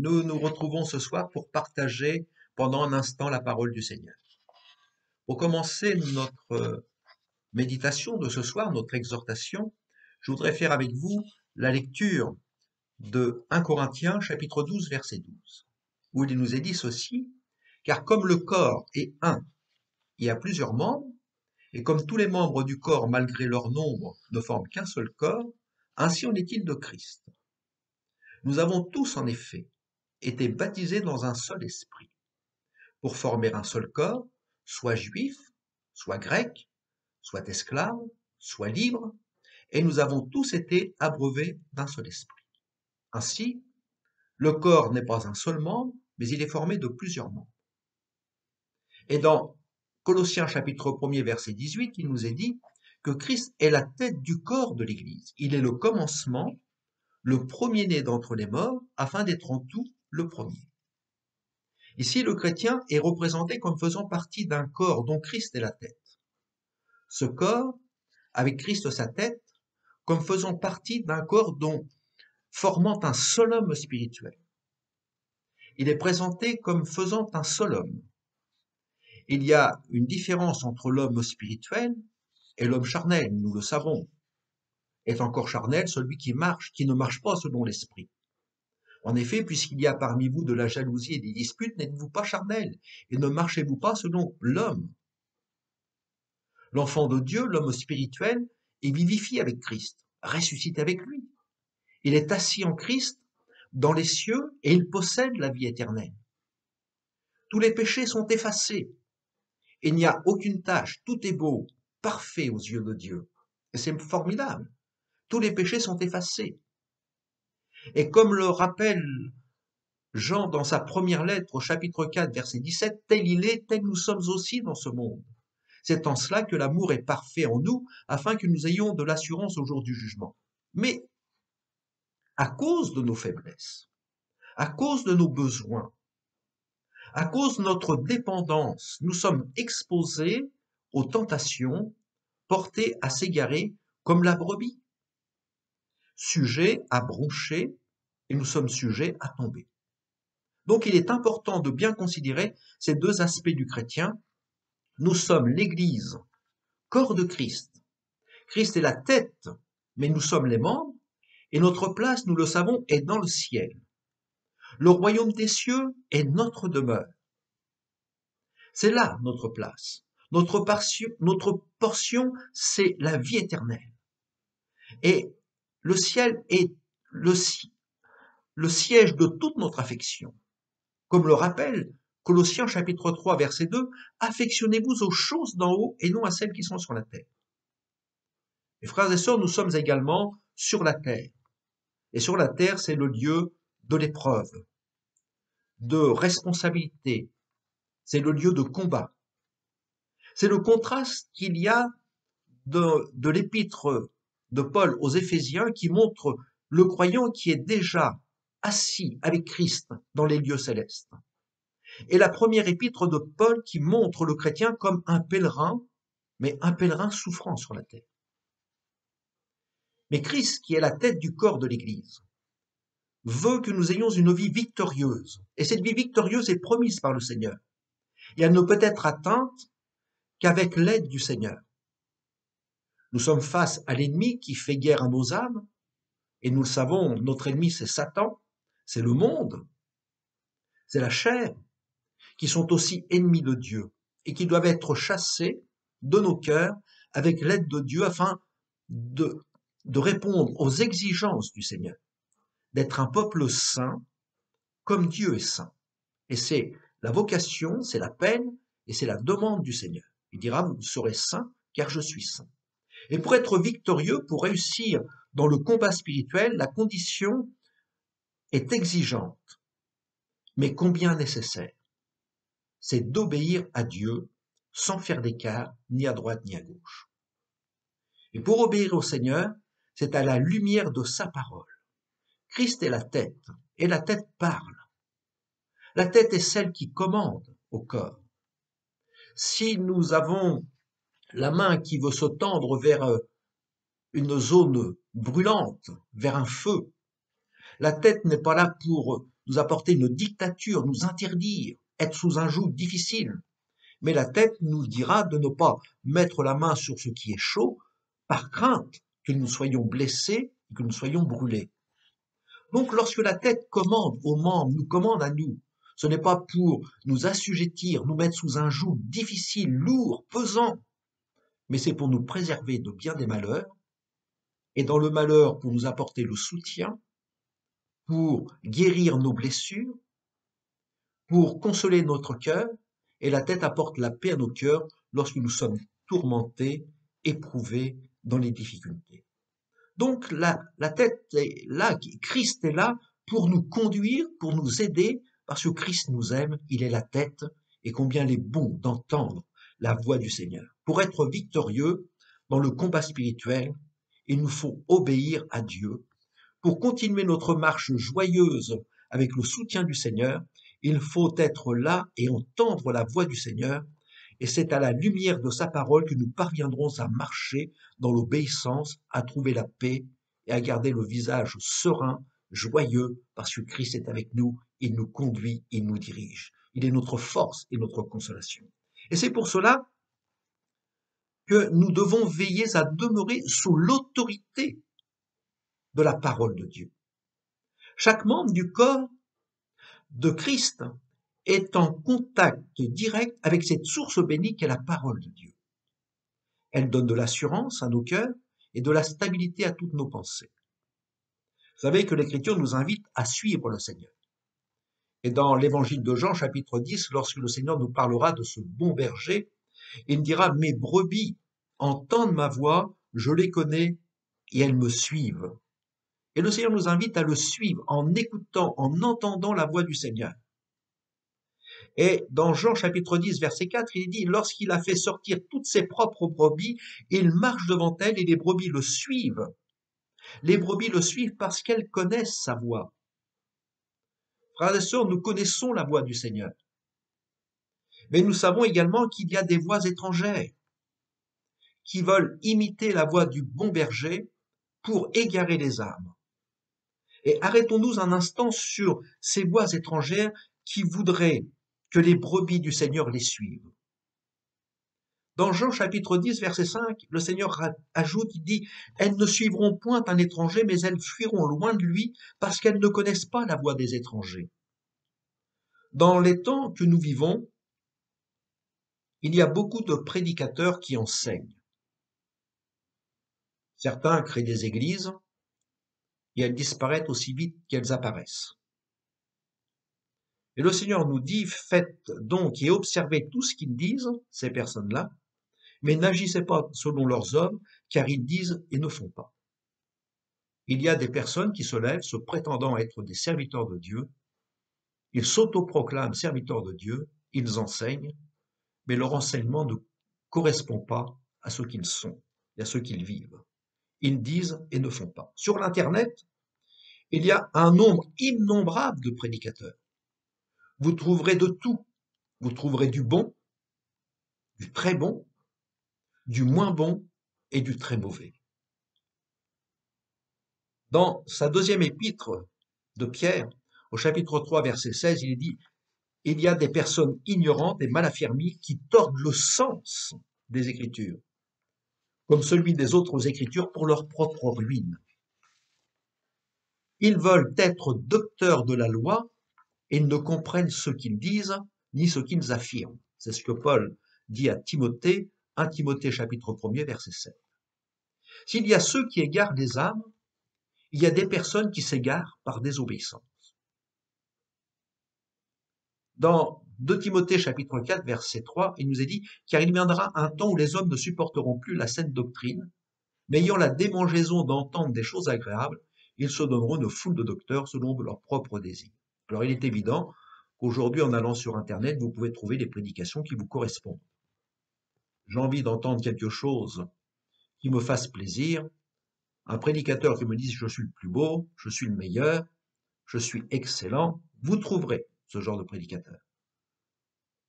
Nous nous retrouvons ce soir pour partager pendant un instant la parole du Seigneur. Pour commencer notre méditation de ce soir, notre exhortation, je voudrais faire avec vous la lecture de 1 Corinthiens chapitre 12 verset 12, où il nous est dit ceci: car comme le corps est un, il y a plusieurs membres, et comme tous les membres du corps, malgré leur nombre, ne forment qu'un seul corps, ainsi en est-il de Christ. Nous avons tous en effet été baptisés dans un seul esprit, pour former un seul corps, soit juif, soit grec, soit esclave, soit libre, et nous avons tous été abreuvés d'un seul esprit. Ainsi, le corps n'est pas un seul membre, mais il est formé de plusieurs membres. Et dans Colossiens chapitre 1er verset 18, il nous est dit que Christ est la tête du corps de l'Église. Il est le commencement, le premier-né d'entre les morts, afin d'être en tout le premier. Ici, le chrétien est représenté comme faisant partie d'un corps dont Christ est la tête. Ce corps, avec Christ sa tête, comme faisant partie d'un corps dont formant un seul homme spirituel. Il est présenté comme faisant un seul homme. Il y a une différence entre l'homme spirituel et l'homme charnel, nous le savons. Est encore charnel celui qui ne marche pas selon l'esprit. En effet, puisqu'il y a parmi vous de la jalousie et des disputes, n'êtes-vous pas charnel, et ne marchez-vous pas selon l'homme. L'enfant de Dieu, l'homme spirituel, est vivifié avec Christ, ressuscité avec lui. Il est assis en Christ dans les cieux et il possède la vie éternelle. Tous les péchés sont effacés. Il n'y a aucune tache, tout est beau, parfait aux yeux de Dieu. Et c'est formidable. Tous les péchés sont effacés. Et comme le rappelle Jean dans sa première lettre au chapitre 4, verset 17, tel il est, tel nous sommes aussi dans ce monde. C'est en cela que l'amour est parfait en nous, afin que nous ayons de l'assurance au jour du jugement. Mais à cause de nos faiblesses, à cause de nos besoins, à cause de notre dépendance, nous sommes exposés aux tentations, portés à s'égarer comme la brebis, sujets à broncher, et nous sommes sujets à tomber. Donc il est important de bien considérer ces deux aspects du chrétien. Nous sommes l'Église, corps de Christ. Christ est la tête, mais nous sommes les membres, et notre place, nous le savons, est dans le ciel. Le royaume des cieux est notre demeure. C'est là notre place. Notre portion, c'est la vie éternelle. Et le ciel est le siège de toute notre affection. Comme le rappelle Colossiens chapitre 3 verset 2, affectionnez-vous aux choses d'en haut et non à celles qui sont sur la terre. Mes frères et sœurs, nous sommes également sur la terre. Et sur la terre, c'est le lieu de l'épreuve, de responsabilité, c'est le lieu de combat. C'est le contraste qu'il y a de l'épître de Paul aux Éphésiens qui montre le croyant qui est déjà assis avec Christ dans les lieux célestes. Et la première épître de Paul qui montre le chrétien comme un pèlerin, mais un pèlerin souffrant sur la terre. Mais Christ, qui est la tête du corps de l'Église, veut que nous ayons une vie victorieuse. Et cette vie victorieuse est promise par le Seigneur. Et elle ne peut être atteinte qu'avec l'aide du Seigneur. Nous sommes face à l'ennemi qui fait guerre à nos âmes, et nous le savons, notre ennemi c'est Satan, c'est le monde, c'est la chair, qui sont aussi ennemis de Dieu, et qui doivent être chassés de nos cœurs avec l'aide de Dieu afin de répondre aux exigences du Seigneur, d'être un peuple saint comme Dieu est saint. Et c'est la vocation, c'est l'appel et c'est la demande du Seigneur. Il dira, vous serez saints car je suis saint. Et pour être victorieux, pour réussir dans le combat spirituel, la condition est exigeante, mais combien nécessaire. C'est d'obéir à Dieu sans faire d'écart ni à droite ni à gauche. Et pour obéir au Seigneur, c'est à la lumière de sa parole. Christ est la tête, et la tête parle. La tête est celle qui commande au corps. Si nous avons la main qui veut se tendre vers une zone brûlante, vers un feu, la tête n'est pas là pour nous apporter une dictature, nous interdire, être sous un joug difficile. Mais la tête nous dira de ne pas mettre la main sur ce qui est chaud par crainte que nous soyons blessés et que nous soyons brûlés. Donc lorsque la tête commande aux membres, nous commande à nous, ce n'est pas pour nous assujettir, nous mettre sous un joug difficile, lourd, pesant, mais c'est pour nous préserver de bien des malheurs, et dans le malheur pour nous apporter le soutien, pour guérir nos blessures, pour consoler notre cœur, et la tête apporte la paix à nos cœurs lorsque nous sommes tourmentés, éprouvés dans les difficultés. Donc la tête est là, Christ est là pour nous conduire, pour nous aider, parce que Christ nous aime, il est la tête, et combien il est bon d'entendre la voix du Seigneur. Pour être victorieux dans le combat spirituel, il nous faut obéir à Dieu. Pour continuer notre marche joyeuse avec le soutien du Seigneur, il faut être là et entendre la voix du Seigneur, et c'est à la lumière de sa parole que nous parviendrons à marcher dans l'obéissance, à trouver la paix et à garder le visage serein, joyeux, parce que Christ est avec nous, il nous conduit, il nous dirige. Il est notre force et notre consolation. Et c'est pour cela que nous devons veiller à demeurer sous l'autorité de la parole de Dieu. Chaque membre du corps de Christ est en contact direct avec cette source bénie qu'est la parole de Dieu. Elle donne de l'assurance à nos cœurs et de la stabilité à toutes nos pensées. Vous savez que l'Écriture nous invite à suivre le Seigneur. Et dans l'évangile de Jean, chapitre 10, lorsque le Seigneur nous parlera de ce bon berger, il dira « Mes brebis entendent ma voix, je les connais et elles me suivent. » Et le Seigneur nous invite à le suivre en écoutant, en entendant la voix du Seigneur. Et dans Jean chapitre 10, verset 4, il dit « Lorsqu'il a fait sortir toutes ses propres brebis, il marche devant elles et les brebis le suivent. Les brebis le suivent parce qu'elles connaissent sa voix. » Frères et sœurs, nous connaissons la voix du Seigneur. Mais nous savons également qu'il y a des voix étrangères qui veulent imiter la voix du bon berger pour égarer les âmes. Et arrêtons-nous un instant sur ces voix étrangères qui voudraient que les brebis du Seigneur les suivent. Dans Jean chapitre 10, verset 5, le Seigneur ajoute, il dit « Elles ne suivront point un étranger, mais elles fuiront loin de lui, parce qu'elles ne connaissent pas la voix des étrangers. » Dans les temps que nous vivons, il y a beaucoup de prédicateurs qui enseignent. Certains créent des églises, et elles disparaissent aussi vite qu'elles apparaissent. Et le Seigneur nous dit, faites donc et observez tout ce qu'ils disent, ces personnes-là, mais n'agissez pas selon leurs œuvres, car ils disent et ne font pas. Il y a des personnes qui se lèvent, se prétendant être des serviteurs de Dieu, ils s'autoproclament serviteurs de Dieu, ils enseignent, mais leur enseignement ne correspond pas à ce qu'ils sont et à ce qu'ils vivent. Ils disent et ne font pas. Sur l'Internet, il y a un nombre innombrable de prédicateurs. Vous trouverez de tout. Vous trouverez du bon, du très bon, du moins bon et du très mauvais. Dans sa deuxième épître de Pierre, au chapitre 3, verset 16, il est dit « Il y a des personnes ignorantes et mal affermies qui tordent le sens des Écritures, comme celui des autres Écritures pour leur propre ruine. Ils veulent être docteurs de la loi et ne comprennent ce qu'ils disent ni ce qu'ils affirment. » C'est ce que Paul dit à Timothée, 1 Timothée chapitre 1er, verset 7. S'il y a ceux qui égarent les âmes, il y a des personnes qui s'égarent par désobéissance. Dans 2 Timothée chapitre 4, verset 3, il nous est dit « Car il viendra un temps où les hommes ne supporteront plus la saine doctrine, mais ayant la démangeaison d'entendre des choses agréables, ils se donneront une foule de docteurs selon leurs propres désirs. » Alors il est évident qu'aujourd'hui, en allant sur Internet, vous pouvez trouver des prédications qui vous correspondent. J'ai envie d'entendre quelque chose qui me fasse plaisir, un prédicateur qui me dise « je suis le plus beau, je suis le meilleur, je suis excellent », vous trouverez ce genre de prédicateur.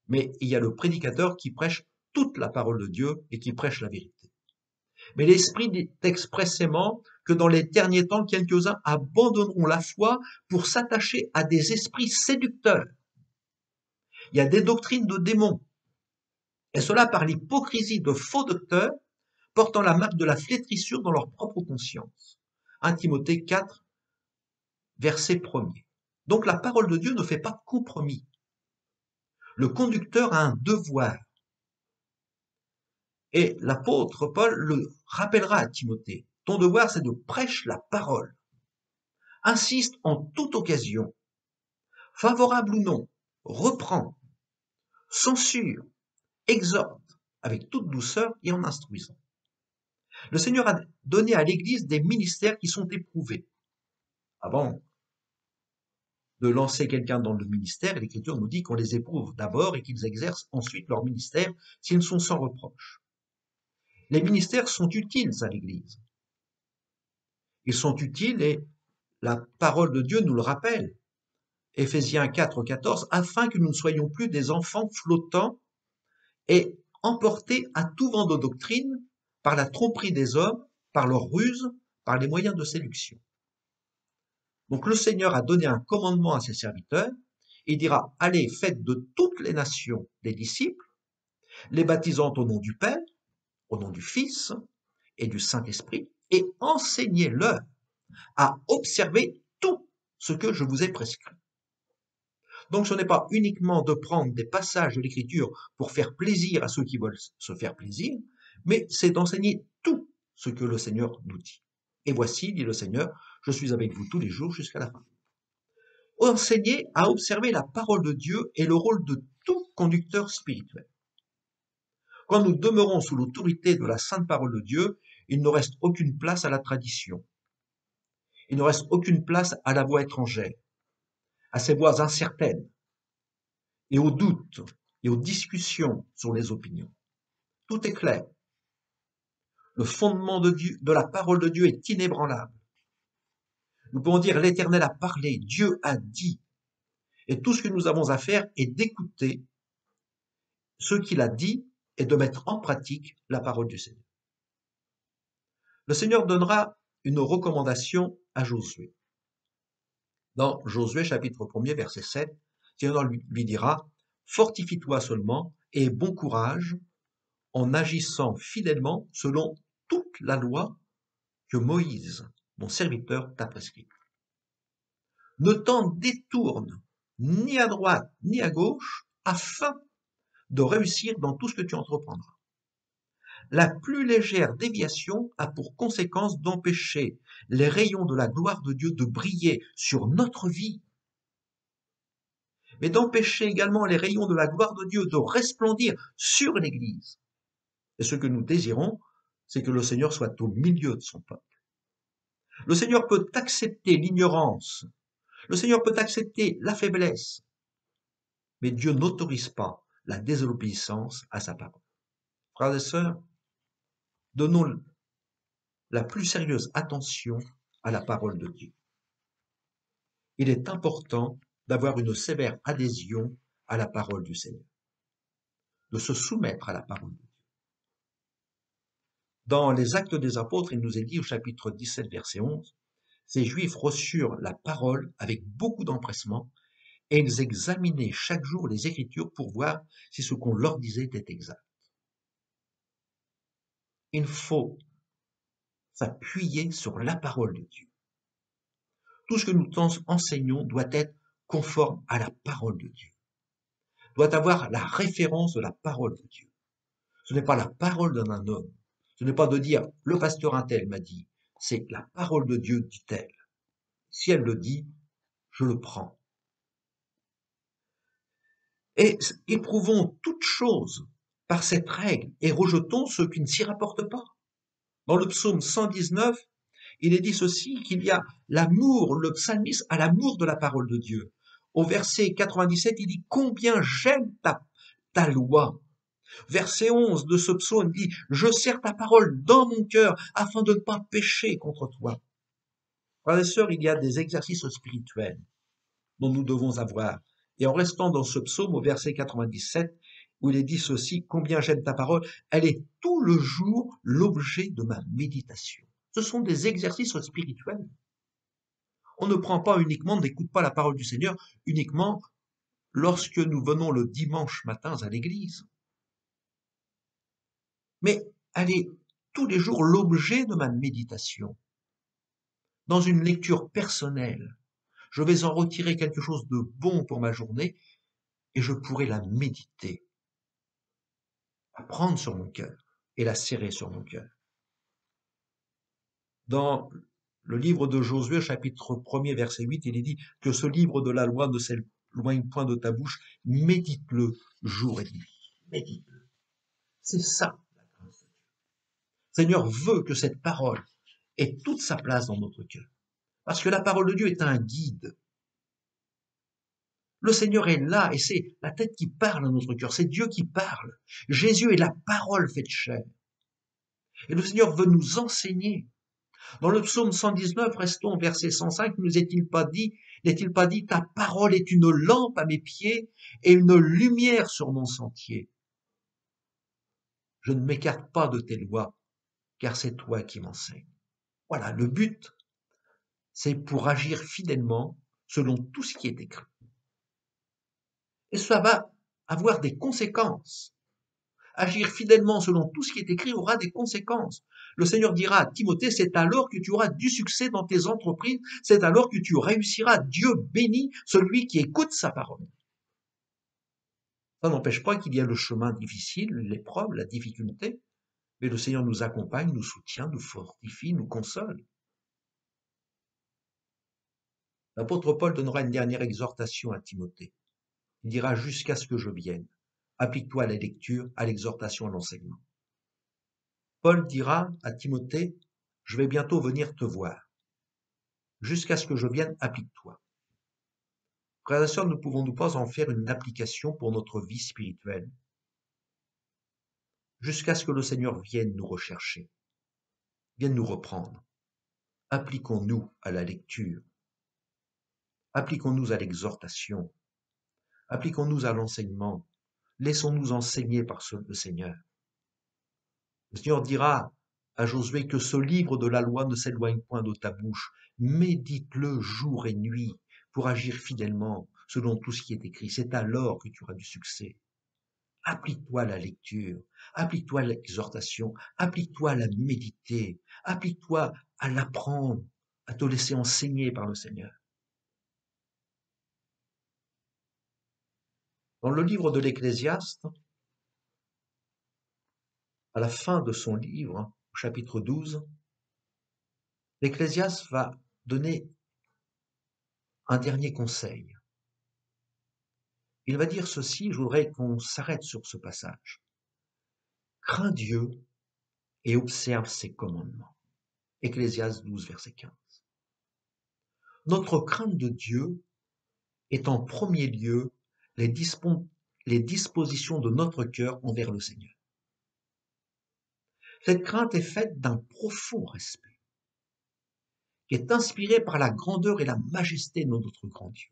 Mais il y a le prédicateur qui prêche toute la parole de Dieu et qui prêche la vérité. Mais l'Esprit dit expressément que dans les derniers temps, quelques-uns abandonneront la foi pour s'attacher à des esprits séducteurs. Il y a des doctrines de démons, et cela par l'hypocrisie de faux docteurs portant la marque de la flétrissure dans leur propre conscience. 1 Timothée 4, verset 1er. Donc la parole de Dieu ne fait pas de compromis. Le conducteur a un devoir. Et l'apôtre Paul le rappellera à Timothée. Ton devoir, c'est de prêcher la parole. Insiste en toute occasion, favorable ou non, reprend, censure, exhorte, avec toute douceur et en instruisant. Le Seigneur a donné à l'Église des ministères qui sont éprouvés. Avant de lancer quelqu'un dans le ministère, l'Écriture nous dit qu'on les éprouve d'abord et qu'ils exercent ensuite leur ministère s'ils sont sans reproche. Les ministères sont utiles à l'Église. Ils sont utiles et la parole de Dieu nous le rappelle. Éphésiens 4, 14, afin que nous ne soyons plus des enfants flottants et emportés à tout vent de doctrine par la tromperie des hommes, par leurs ruses, par les moyens de séduction. Donc le Seigneur a donné un commandement à ses serviteurs. Il dira, allez, faites de toutes les nations des disciples, les baptisant au nom du Père, au nom du Fils et du Saint-Esprit, et enseignez-leur à observer tout ce que je vous ai prescrit. Donc ce n'est pas uniquement de prendre des passages de l'Écriture pour faire plaisir à ceux qui veulent se faire plaisir, mais c'est d'enseigner tout ce que le Seigneur nous dit. Et voici, dit le Seigneur, je suis avec vous tous les jours jusqu'à la fin. Enseigner à observer la parole de Dieu est le rôle de tout conducteur spirituel. Quand nous demeurons sous l'autorité de la sainte parole de Dieu, il ne reste aucune place à la tradition. Il ne reste aucune place à la voix étrangère, à ces voix incertaines, et aux doutes, et aux discussions sur les opinions. Tout est clair. Le fondement de Dieu, de la parole de Dieu est inébranlable. Nous pouvons dire l'Éternel a parlé, Dieu a dit. Et tout ce que nous avons à faire est d'écouter ce qu'il a dit et de mettre en pratique la parole du Seigneur. Le Seigneur donnera une recommandation à Josué. Dans Josué chapitre 1er verset 7, le Seigneur lui dira « Fortifie-toi seulement et aie bon courage en agissant fidèlement selon toute la loi que Moïse, mon serviteur, t'a prescrite. Ne t'en détourne ni à droite ni à gauche afin de réussir dans tout ce que tu entreprendras. La plus légère déviation a pour conséquence d'empêcher les rayons de la gloire de Dieu de briller sur notre vie, mais d'empêcher également les rayons de la gloire de Dieu de resplendir sur l'Église. Et ce que nous désirons, c'est que le Seigneur soit au milieu de son peuple. Le Seigneur peut accepter l'ignorance, le Seigneur peut accepter la faiblesse, mais Dieu n'autorise pas la désobéissance à sa parole. Frères et sœurs, donnons la plus sérieuse attention à la parole de Dieu. Il est important d'avoir une sévère adhésion à la parole du Seigneur, de se soumettre à la parole de Dieu. Dans les Actes des Apôtres, il nous est dit au chapitre 17, verset 11, « Ces Juifs reçurent la parole avec beaucoup d'empressement, et ils examinaient chaque jour les Écritures pour voir si ce qu'on leur disait était exact. » Il faut s'appuyer sur la parole de Dieu. Tout ce que nous enseignons doit être conforme à la parole de Dieu, doit avoir la référence de la parole de Dieu. Ce n'est pas la parole d'un homme, ce n'est pas de dire « le pasteur un tel m'a dit », c'est la parole de Dieu dit-elle. Si elle le dit, je le prends. Et éprouvons toutes choses par cette règle et rejetons ce qui ne s'y rapporte pas. Dans le psaume 119, il est dit ceci, qu'il y a l'amour, le psalmiste a l'amour de la parole de Dieu. Au verset 97, il dit « Combien j'aime ta loi ». Verset 11 de ce psaume dit « Je serre ta parole dans mon cœur afin de ne pas pécher contre toi ». Frères et sœurs, il y a des exercices spirituels dont nous devons avoir. Et en restant dans ce psaume au verset 97, où il est dit ceci, « Combien j'aime ta parole, elle est tout le jour l'objet de ma méditation ». Ce sont des exercices spirituels. On ne prend pas uniquement, on n'écoute pas la parole du Seigneur uniquement lorsque nous venons le dimanche matin à l'église. Mais elle est tous les jours l'objet de ma méditation. Dans une lecture personnelle, je vais en retirer quelque chose de bon pour ma journée et je pourrai la méditer, la prendre sur mon cœur et la serrer sur mon cœur. Dans le livre de Josué, chapitre 1er, verset 8, il est dit que ce livre de la loi ne s'éloigne point de ta bouche, médite-le jour et nuit. Médite-le. C'est ça, la grâce de Dieu. Le Seigneur veut que cette parole ait toute sa place dans notre cœur. Parce que la parole de Dieu est un guide. Le Seigneur est là et c'est la tête qui parle à notre cœur. C'est Dieu qui parle. Jésus est la parole faite chair. Et le Seigneur veut nous enseigner. Dans le psaume 119, restons au verset 105, n'est-il pas dit, ta parole est une lampe à mes pieds et une lumière sur mon sentier. Je ne m'écarte pas de tes lois, car c'est toi qui m'enseignes. Voilà, le but, c'est pour agir fidèlement selon tout ce qui est écrit. Et cela va avoir des conséquences. Agir fidèlement selon tout ce qui est écrit aura des conséquences. Le Seigneur dira à Timothée, c'est alors que tu auras du succès dans tes entreprises, c'est alors que tu réussiras. Dieu bénit celui qui écoute sa parole. Ça n'empêche pas qu'il y a le chemin difficile, l'épreuve, la difficulté, mais le Seigneur nous accompagne, nous soutient, nous fortifie, nous console. L'apôtre Paul donnera une dernière exhortation à Timothée. Il dira, jusqu'à ce que je vienne, applique-toi à la lecture, à l'exhortation, à l'enseignement. Paul dira à Timothée, je vais bientôt venir te voir. Jusqu'à ce que je vienne, applique-toi. Frères et sœurs, ne pouvons-nous pas en faire une application pour notre vie spirituelle? Jusqu'à ce que le Seigneur vienne nous rechercher, vienne nous reprendre. Appliquons-nous à la lecture. Appliquons-nous à l'exhortation. Appliquons-nous à l'enseignement. Laissons-nous enseigner par le Seigneur. Le Seigneur dira à Josué que ce livre de la loi ne s'éloigne point de ta bouche. Médite-le jour et nuit pour agir fidèlement selon tout ce qui est écrit. C'est alors que tu auras du succès. Applique-toi à la lecture, applique-toi à l'exhortation, applique-toi à la méditer, applique-toi à l'apprendre, à te laisser enseigner par le Seigneur. Dans le livre de l'Ecclésiaste, à la fin de son livre, au chapitre 12, l'Ecclésiaste va donner un dernier conseil. Il va dire ceci, je voudrais qu'on s'arrête sur ce passage. Crains Dieu et observe ses commandements. Ecclésiaste 12, verset 15. Notre crainte de Dieu est en premier lieu les dispositions de notre cœur envers le Seigneur. Cette crainte est faite d'un profond respect, qui est inspiré par la grandeur et la majesté de notre grand Dieu.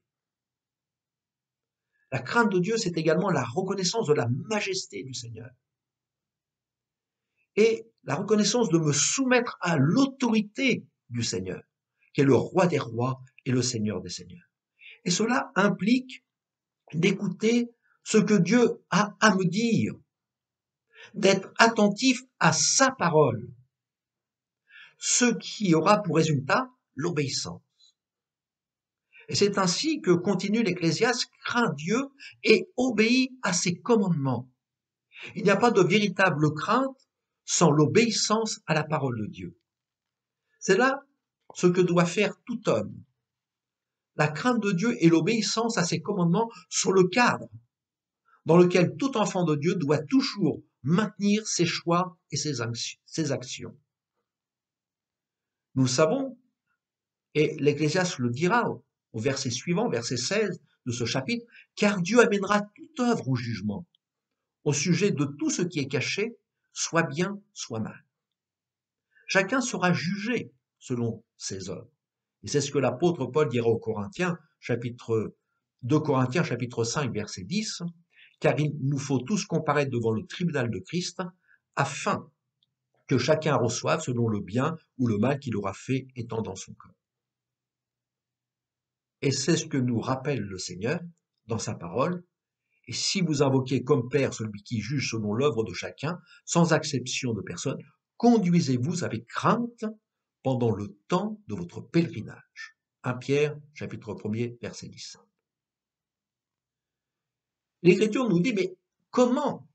La crainte de Dieu, c'est également la reconnaissance de la majesté du Seigneur et la reconnaissance de me soumettre à l'autorité du Seigneur, qui est le roi des rois et le Seigneur des seigneurs. Et cela implique d'écouter ce que Dieu a à me dire, d'être attentif à sa parole, ce qui aura pour résultat l'obéissance. Et c'est ainsi que continue l'Ecclésiaste, craint Dieu et obéit à ses commandements. Il n'y a pas de véritable crainte sans l'obéissance à la parole de Dieu. C'est là ce que doit faire tout homme. La crainte de Dieu et l'obéissance à ses commandements sont le cadre dans lequel tout enfant de Dieu doit toujours maintenir ses choix et ses actions. Nous le savons, et l'Ecclésiaste le dira au verset suivant, verset 16 de ce chapitre, car Dieu amènera toute œuvre au jugement, au sujet de tout ce qui est caché, soit bien, soit mal. Chacun sera jugé selon ses œuvres. Et c'est ce que l'apôtre Paul dira aux Corinthiens, chapitre 2 Corinthiens, chapitre 5, verset 10, car il nous faut tous comparaître devant le tribunal de Christ, afin que chacun reçoive selon le bien ou le mal qu'il aura fait étant dans son cœur. Et c'est ce que nous rappelle le Seigneur dans sa parole. Et si vous invoquez comme Père celui qui juge selon l'œuvre de chacun, sans exception de personne, conduisez-vous avec crainte pendant le temps de votre pèlerinage. 1 Pierre, chapitre 1er, verset 10. L'Écriture nous dit, mais comment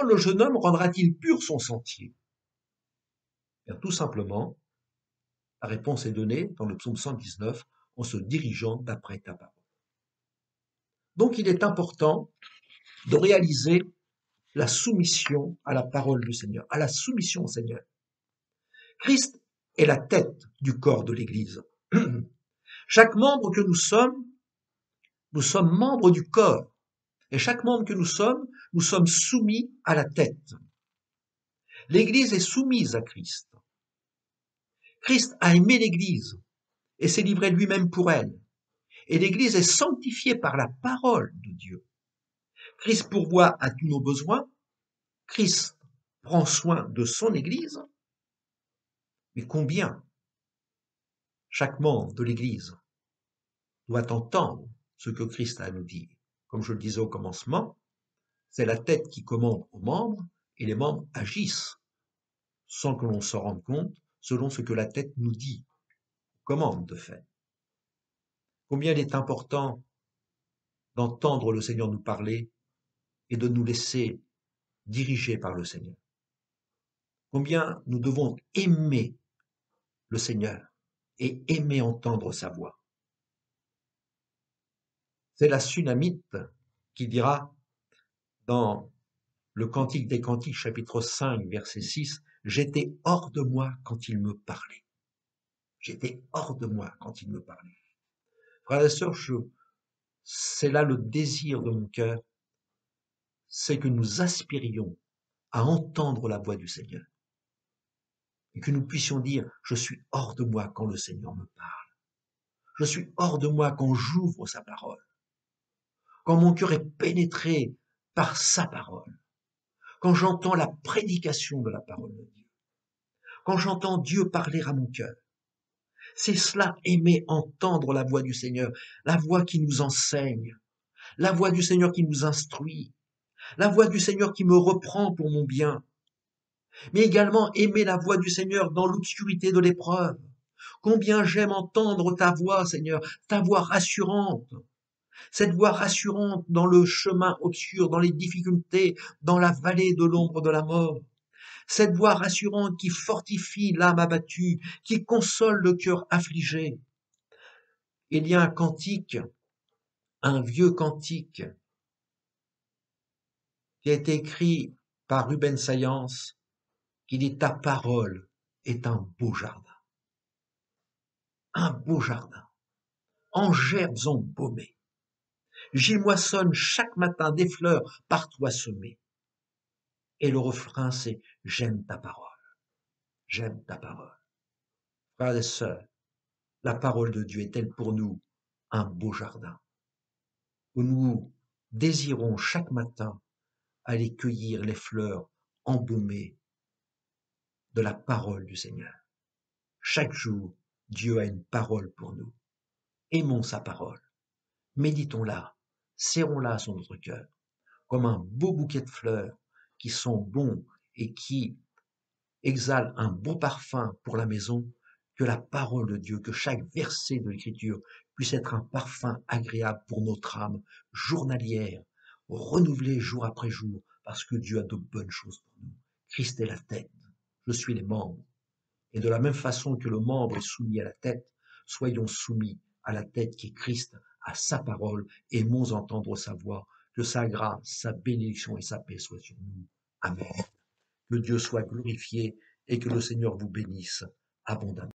le jeune homme rendra-t-il pur son sentier? Bien, tout simplement, la réponse est donnée dans le psaume 119 en se dirigeant d'après ta parole. Donc il est important de réaliser la soumission à la parole du Seigneur, à la soumission au Seigneur. Christ est la tête du corps de l'Église. Chaque membre que nous sommes membres du corps. Et chaque membre que nous sommes soumis à la tête. L'Église est soumise à Christ. Christ a aimé l'Église et s'est livré lui-même pour elle. Et l'Église est sanctifiée par la parole de Dieu. Christ pourvoit à tous nos besoins. Christ prend soin de son Église. Mais combien chaque membre de l'Église doit entendre ce que Christ a à nous dire? Comme je le disais au commencement, c'est la tête qui commande aux membres et les membres agissent sans que l'on s'en rende compte selon ce que la tête nous dit, commande de faire. Combien il est important d'entendre le Seigneur nous parler et de nous laisser diriger par le Seigneur. Combien nous devons aimer le Seigneur et aimer entendre sa voix. C'est la Sunamite qui dira dans le Cantique des Cantiques, chapitre 5, verset 6, « J'étais hors de moi quand il me parlait. » J'étais hors de moi quand il me parlait. Frères et sœurs, c'est là le désir de mon cœur, c'est que nous aspirions à entendre la voix du Seigneur. Et que nous puissions dire, je suis hors de moi quand le Seigneur me parle. Je suis hors de moi quand j'ouvre sa parole. Quand mon cœur est pénétré par sa parole. Quand j'entends la prédication de la parole de Dieu. Quand j'entends Dieu parler à mon cœur. C'est cela, aimer entendre la voix du Seigneur, la voix qui nous enseigne, la voix du Seigneur qui nous instruit, la voix du Seigneur qui me reprend pour mon bien, mais également aimer la voix du Seigneur dans l'obscurité de l'épreuve. Combien j'aime entendre ta voix, Seigneur, ta voix rassurante, cette voix rassurante dans le chemin obscur, dans les difficultés, dans la vallée de l'ombre de la mort. Cette voix rassurante qui fortifie l'âme abattue, qui console le cœur affligé. Il y a un cantique, un vieux cantique, qui a été écrit par Ruben Sayance, qui dit « Ta parole est un beau jardin. » Un beau jardin, en gerbes embaumées. J'y moissonne chaque matin des fleurs par toi semées. Et le refrain, c'est « J'aime ta parole. J'aime ta parole. » Frères et sœurs, la parole de Dieu est-elle pour nous un beau jardin où nous désirons chaque matin aller cueillir les fleurs embaumées de la parole du Seigneur. Chaque jour, Dieu a une parole pour nous. Aimons sa parole. Méditons-la. Serrons-la sur notre cœur. Comme un beau bouquet de fleurs qui sont bons et qui exhalent un beau parfum pour la maison, que la parole de Dieu, que chaque verset de l'Écriture puisse être un parfum agréable pour notre âme journalière, renouvelée jour après jour, parce que Dieu a de bonnes choses pour nous. Christ est la tête, je suis les membres. Et de la même façon que le membre est soumis à la tête, soyons soumis à la tête qui est Christ, à sa parole, aimons entendre sa voix, que sa grâce, sa bénédiction et sa paix soient sur nous. Amen. Que Dieu soit glorifié et que le Seigneur vous bénisse abondamment.